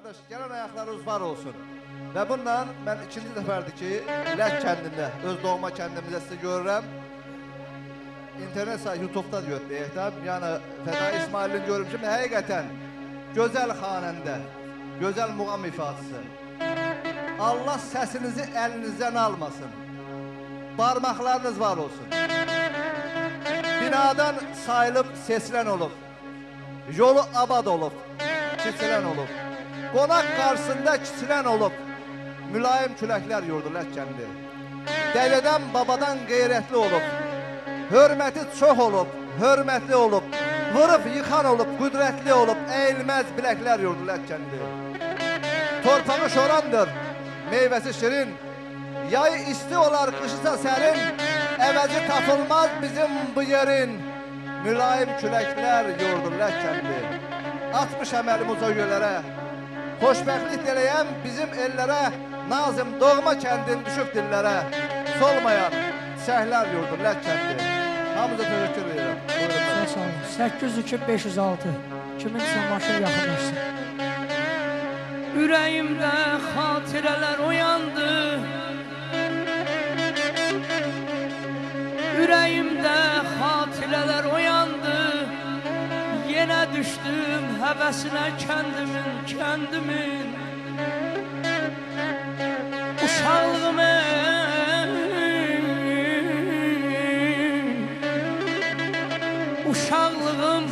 Kardeş, gelen ayaklarınız var olsun. Ve bundan ben ikinci deferdir ki Lək kəndində, öz doğma kəndimizdə sizi görürəm. İnternet sayı YouTube'da diyor deyəkdə. Yəni Fədai İsmail'in görüm ki, həqiqətən gözəl xanəndə, gözəl muğam ifadəsi. Allah səsinizi əlinizdən almasın. Parmaklarınız var olsun. Binadan sayılıb seçilən olub. Yolu abad olub, kiçilən olub. Qonaq qarşısında kiçilən olub. Mülayim küləklər yurdu Lək kəndi. Dədədən, babadan qeyrətli olub. Hörməti çox olub, hörmətli olub. Vırıb, yıxan olub, qüdrətli olub. Əyilməz biləklər yurdu Lək kəndi. Torpağı şorandır, meyvəsi şirin. Yayı isti olar, qışısa sərin. Əvəzi tapılmaz bizim bu yerin. Mülayim küləklər yurdu Lək kəndi. Atmış əməlimiz o yölərə. Xoşbəxtlik diləyəm bizim ellərə. Nazım doğma kəndin düşüb dillərə. Solmayan səhlər yurdu Lək kəndi. Hamıza təşəkkür edirəm. Sağ olun. 802-506. Kiminsə maşın yaxınlaşsın. Ürəyimdə xatirələr oyandı. Ürəyimdə xatirələr oyandı. Yenə düşdüm həvəsinə kəndimin. Uşaqlığım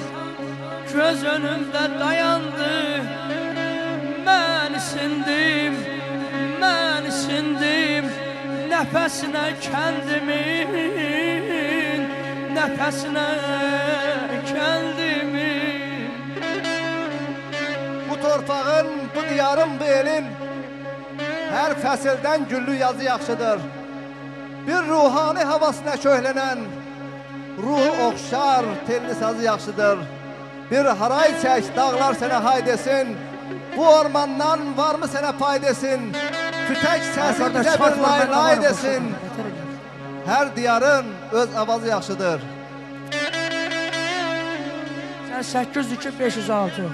göz önümdə dayandı. Mən isindim nəfəsinə kəndimin. Bu torpağın, bu diyarın, bu elin hər fəsildən güllü yazı yaxşıdır. Bir ruhani havasına köhlənən, ruhu oxşar, telli sazı yaxşıdır. Bir haray çək, dağlar sənə hay desin. Bu ormandan var mı sənə pay desin. Tütək səsi bizə bir lay desin. Hər diyarın öz avazı yaxşıdır. Sən 802-506.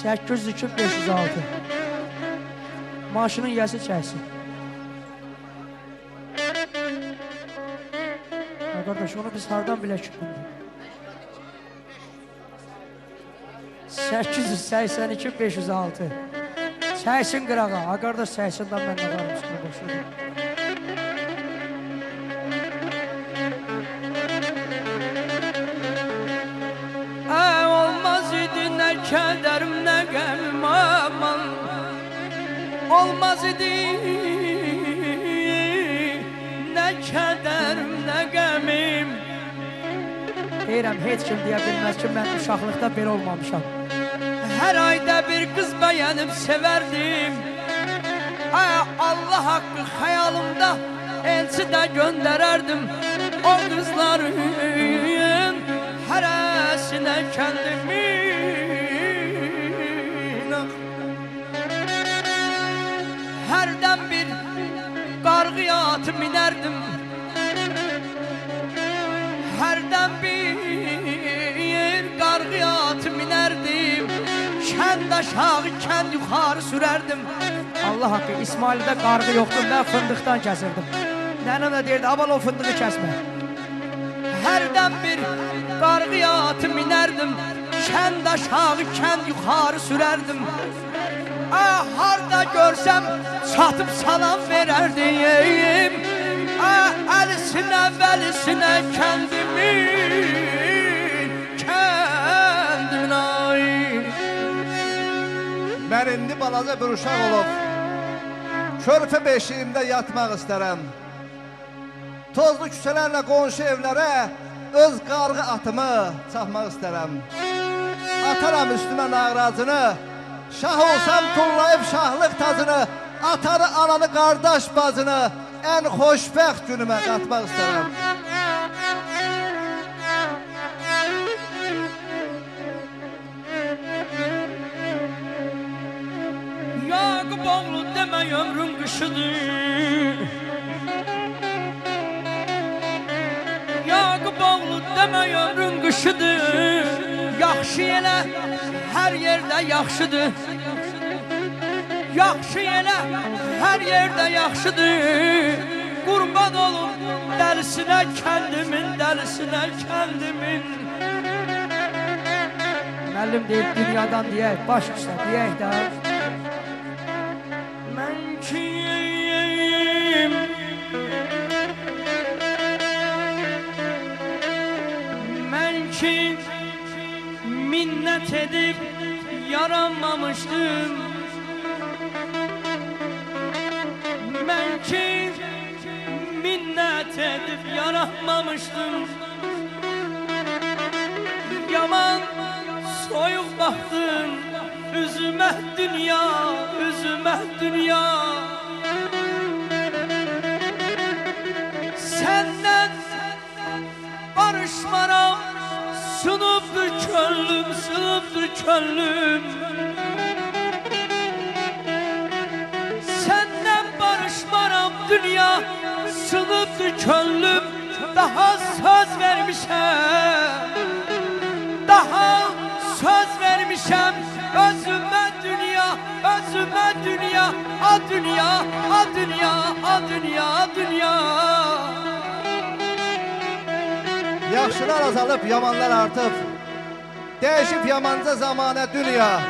802-506. Maşının yəsi çəksin. Qardaş, onu biz hardan bilək ki? 882-506. Çəksin qırağa. Qardaş, çəksin da mən də varım. Olmaz idi nə kədərim, nə qəmim aman. Olmaz idi nə kədərim, nə qəmim. Deyirəm, heç kim deyə bilməz ki, mən uşaqlıqda belə olmamışam. Hər ayda bir qız bəyənib sevərdim. Allah haqqı xəyalımda elçi də göndərərdim. O qızların hərəsinə kəndimin. Hərdən bir qarğıya atı minərdim. Hərdən bir qarğıya atı minərdim. Kənd aşağı, kənd yuxarı sürərdim. Allah haqqı, İsmail'də qarğı yoxdur, mən fındıqdan kəsirdim. Nənəm də deyirdi, aman o fındığı kəsmə. Hərdən bir qarğıya atı minərdim. Kənd aşağı, kənd yuxarı sürərdim. Harda görsəm çatıb salam verərdim. Əlisinə, vəlisinə kəndimin ay. Mən indi balaca bir uşaq olub, körpə beşiyimdə yatmaq istərəm. Tozlu küçələrlə qonşu evlərə öz qarğı atımı çapmaq istərəm. Ataram üstümə nağracını, şah olsam tullayıb şahlıq tacını, atarı, ananı, qardaş bacını ən xoşbəxt günümə qatmaq istərəm. Yaqub oğlu demə ömrün qışıdır. Yaqub oğlu demə ömrün qışıdır. Yaxşı elə hər yerdə yaxşıdır. Yaxşı elə hər yerdə yaxşıdır. Qurban olum dəlisinə kəndimin, dəlisinə kəndimin. Müəllim deyib dünyadan deyək, baş üstə deyək də. Mən kim? Mən kim? Minnət edib yaranmamışdım. Mən kim? Minnət edib yaranmamışdım. Yaman soyuq baxdın üzümə dünya, üzümə dünya. Səndən barışmaram, sınıbdır könlüm, sınıbdır könlüm. Səndən barışmaram dünya, sınıbdır könlüm. Daha söz vermişəm, daha söz vermişəm özümə dünya, özümə dünya, a dünya, a dünya, a dünya, a dünya. Yaxşılar azalıb, yamanlar artıb. Değişib yamanca zamanə dünya.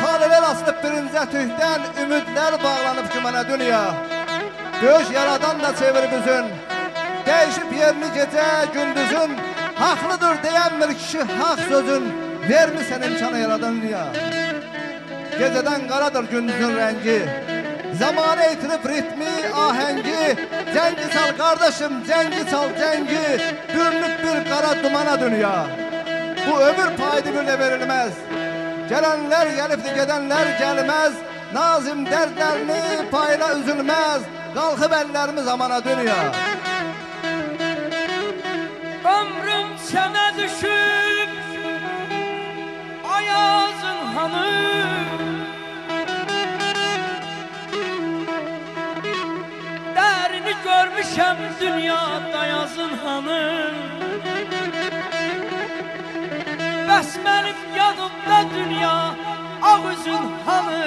Talelər asılıb birincə tühdən, ümidlər bağlanıb ki mənə dünya. Döş yaradan da çevirib üzün. Değişib yerini gecə, gündüzün. Haqlıdır deyən bir kişi haq sözün. Vermişsən imkanı yaradan dünya. Gecədən qaradır gündüzün rəngi. Zamanı itirib ritmi, ahengi. Cengi çal kardeşim, cengi çal cengi. Bürünüb bir qara dumana dünya. Bu ömür paydı bir de verilmez. Gelenler gelipdi, gedenler gelmez. Nazim dərdlərini payla üzülmez. Qalxıb əllərimi zamana dünya. Ömrüm sənə düşüb ayazın hanı. Dərini görmüşəm dünyada yazın hanı. Bəs mənim yanımda dünya ağ üzün hanı.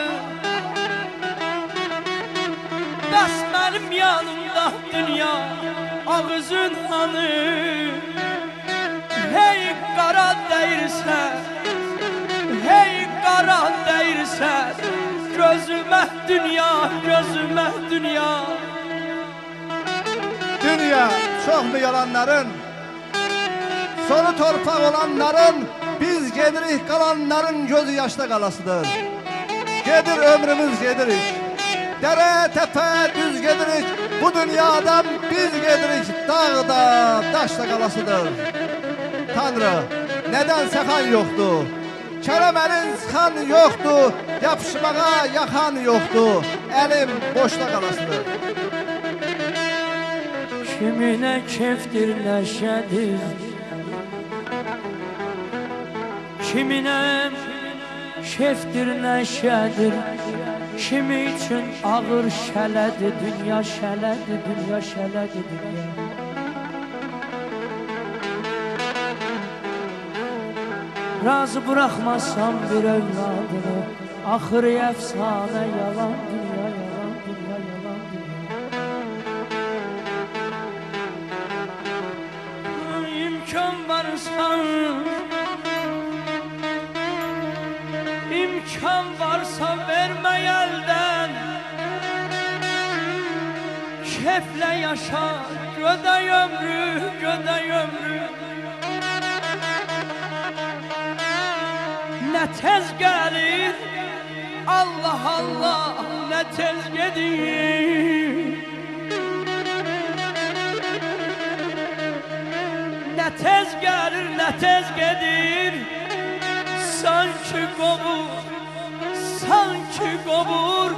Bəs mənim yanımda dünya ağ üzün hanı. Hey qara dəyirsə, hey qara dəyirsə, gözümə dünya, gözümə dünya. Dünya çok mu yalanların, sonu torpaq olanların, biz gedirik kalanların gözü yaşta kalasıdır. Gedir ömrümüz gedirik, dere tepe düz gedirik, bu dünyadan biz gedirik, dağda daşta kalasıdır. Tanrı, neden sakan yoktu, kələmənin sıxan yoktu, yapışmağa yakan yoktu, elim boşta kalasıdır. Kiminə kefdir nəşədir, kiminə kefdir nəşədir, kimi üçün ağır şələdir, dünya şələdir, dünya şələdir, dünya. Razı bırakmazsam bir evladını, axırı əfsanə, yalan dünya, yalan dünya, yalan dünya. İmkan varsa, imkan varsa verme elden. Kefle yaşa, göday ömrü, göday ömrü. Ne tez gelir, Allah Allah, ne tez gelir. Ne tez gelir, ne tez gelir. Sanki qovur, sanki qovur.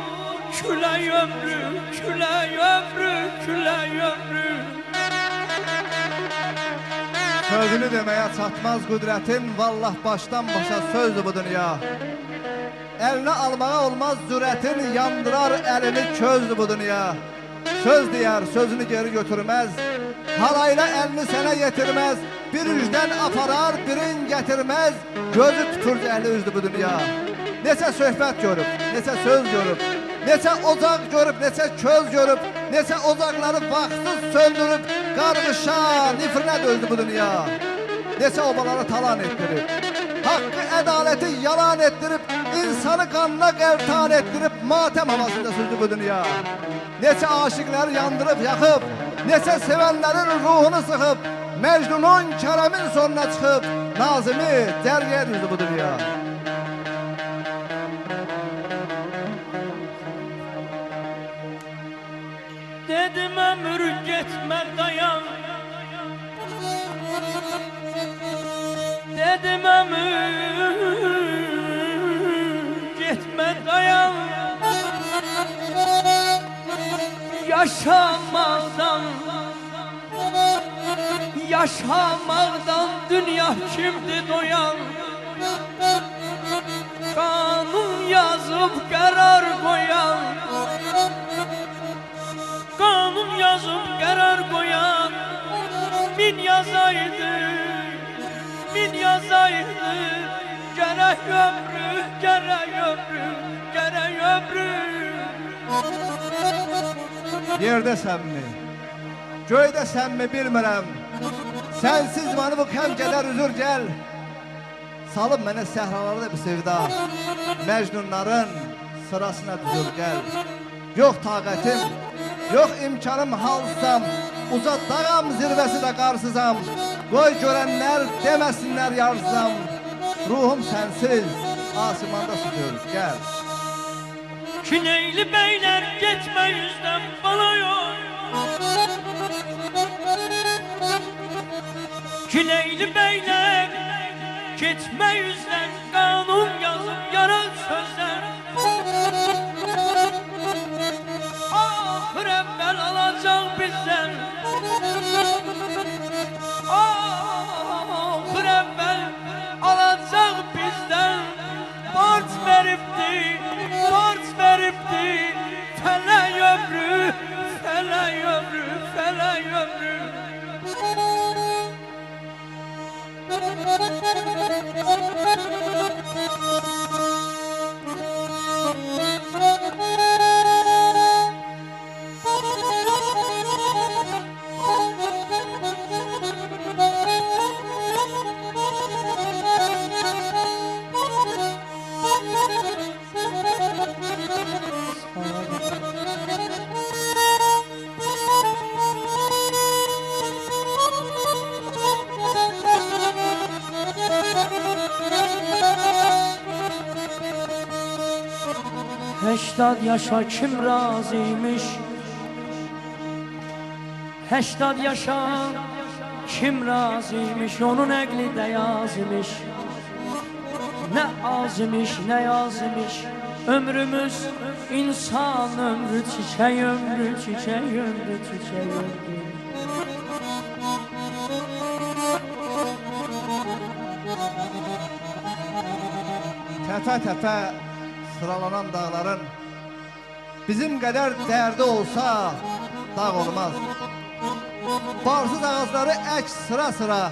Külək ömrü, külək ömrü, külək ömrü. Sözünü demeye çatmaz kudretin, vallah baştan başa sözdü bu dünya. Eline almağa olmaz cüretin, yandırar elini közdü bu dünya. Söz diyer, sözünü geri götürmez. Halayla elini sana getirmez. bir ücdən aparar, birin gətirməz, gözü tutur cəhli üzdü bu dünya. Neçə söhbət görüb, neçə söz görüb, neçə ocaq görüb, neçə köz görüb, neçə ocaqları vaxtsız söndürüb, qarğışa, nifrinə dözdü bu dünya. Neçə obaları talan etdirib, haqqı, ədaləti yalan etdirib, insanı qanına qəltan etdirib, matəm havasında süzdü bu dünya. Neçə aşıqları yandırıb, yaxıb, neçə sevənlərin ruhunu sıxıb, Mecnun'un Kerem'in sonuna çıxıb, Nazimi dərgəyə düzdü bu dünya. Dedim ömür getmə dayan, dedim ömür getmə dayan, yaşamaqdan, yaşamaqdan dünya kimdi doyan? Kanun yazıb qərar qoyan, kanun yazıb qərar qoyan, min yazaydı, min yazaydı, gərək ömrü, gərək ömrü, gərək ömrü. Yerdəsənmi, göydəsənmi bilmirəm, sənsiz məni bu kəm qədər üzür gəl. Salıb mənə səhralarda bir sevda, Mecnunların sırasına düzür gəl. Yox taqətim, yox imkanım halsam, uca dağam zirvəsi də qarsızam. Qoy görənlər deməsinlər yarsızam, ruhum sənsiz asimanda süzür gəl. Kineyli beyler geçme yüzden bana yok. Kineyli beyler geçme yüzden kanun yazıp yaran sözler. Ahır evvel alacak bizden, ahır evvel alacak bizden. Borç veripti, borç veripti, felek ömrü, felek ömrü, felek ömrü. Heştad yaşa kim razıymış? Heştad yaşa kim razıymış? Onun əqli də yazmış. Nə azmış, nə yazmış? Ömrümüz insan ömrü, çiçək ömrü, çiçək ömrü, çiçək ömrü. Təpə-təpə sıralanan dağların bizim qədər dərdi olsa dağ olmaz. Barsız ağacları əks sıra-sıra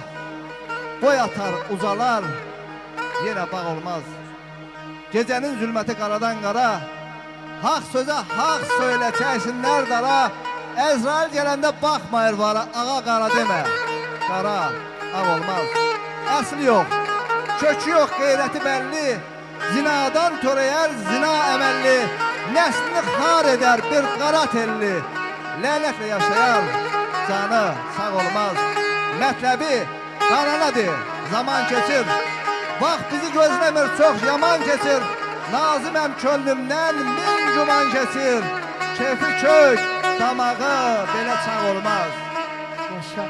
boy atar, uzalar, yenə bağ olmaz. Gecənin zülməti qaradan qara, haq sözə haq söylə, çəksinlər dara. Əzrail gələndə baxmayır vara, ağa qara demə, qara ağ olmaz. Əsli yox, kökü yox, qeyrəti bəlli, zinadan törəyər zina əməlli, nəslini xar edər bir qara telli, lənətlə yaşayar, canı sağ olmaz. Mətləbi qananadır, zaman keçir, vaxt bizi gözləmir, çox yaman keçir. Naziməm könlümdən min güman keçir, keyfi kök, damağı belə çağ olmaz. Yaşa.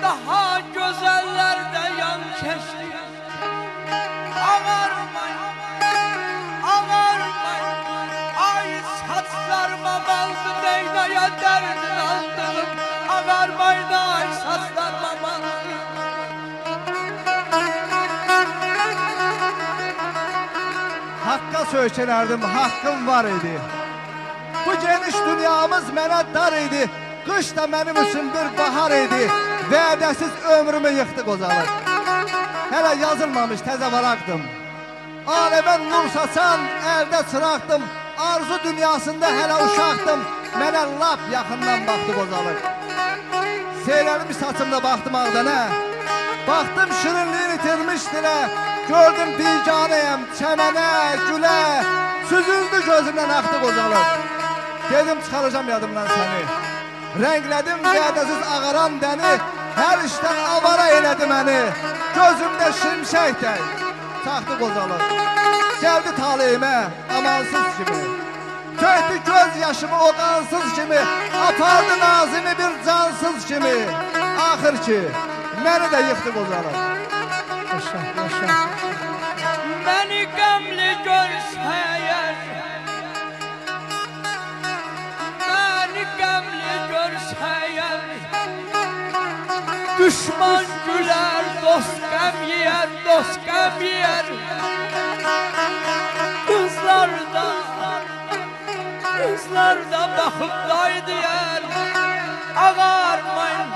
Daha göz Haqqa söykənərdim, haqqım var idi. Bu geniş dünyamız mənə dar idi. Qış da mənim üçün bir bahar idi. Vədəsiz ömrümü yıxdı qocalıq. Hələ yazılmamış təzə varaqdım. Aləmə nur saçan əldə çıraqdım. Arzu dünyasında hələ uşaqdım. Mənə lap yaxından baxdı qocalıq. Seylərim saçımda baxdım ağdana. Baxdım şirinliğini itirmiş dilə. Gördüm biganəyəm çəmənə, gülə. Süzüldü gözümdən aktı qocalıq. Dedim çıxaracağım yadımdan səni. Rənglədim vədəsiz ağaran dəni. Hər işdən avara elədi məni. Gözümdə şimşəkdək çaxdı qocalıq. Gəldi taleyimə amansız kimi. Töydü göz yaşımı o qansız kimi. Apardı nazimi bir cansız kimi. Axır ki məni də yıxdı qocalıq. Yaşa, yaşa. Beni gamli görseyer, beni gamli görseyer, düşman güler, dost gam yer, dost gam yer. Kızlar da bakıp daydı yer. Ağarmayın,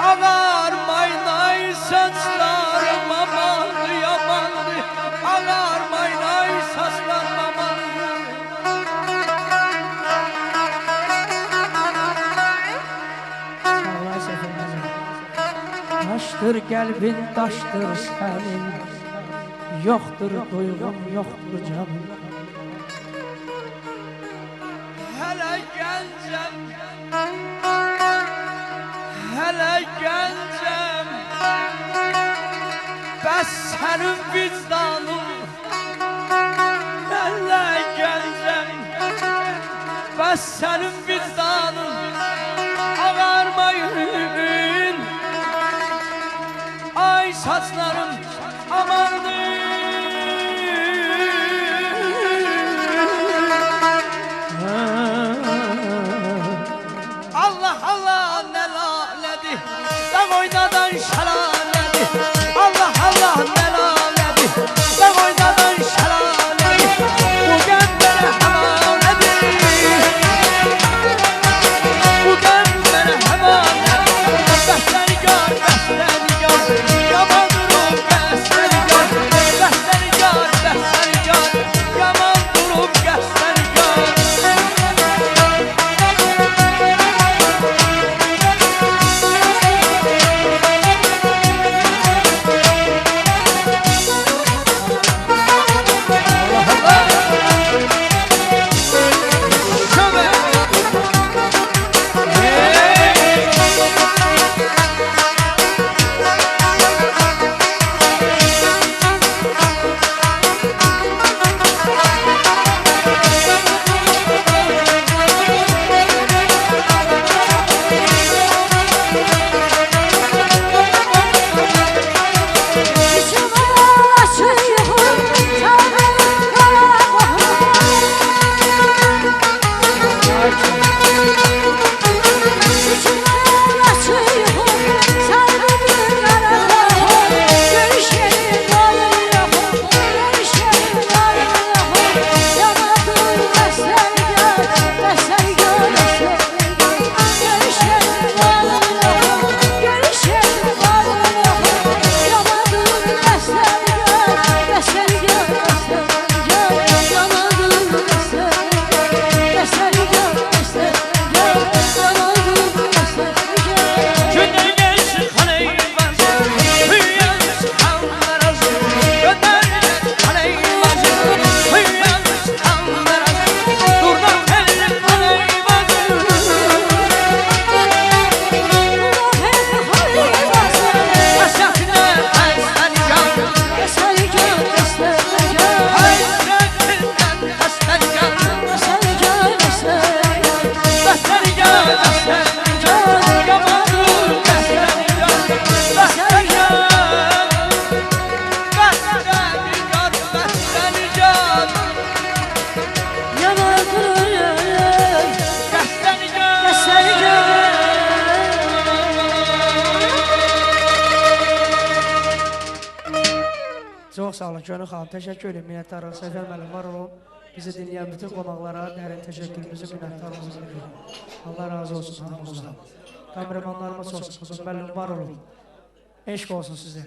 ağarmayın ay saçlarım amandı yamandı. Ağarmayın ay saçlarım amandı. Allah sefermezim. Taştır kalbin, taştır senin. Yoktur duygum, yoktur canım. Hele gencem, hele gencem. Bəs sənin vicdanın. Hele gencem, bəs sənin vicdanın. Ağarmayın, ay saçlarım amandı. Allah Allah ne laledi, ben oynadan şalaledi. Allah Allah ne laledi, ben oynadan şalaledi. Bu gönlüne halaledi. Çox sağ olun Gönül xanım, təşəkkür ederim, minnətdarıq. Səfər müəllim, var olun. Bizi dinləyən bütün qonaqlara dərin təşəkkürümüzü, minnətdarlığımızı bildiririk. Allah razı olsun hamımızdan. Kameramanlarıma çox sağ olun, müəllim, var olun. Eşq olsun sizə.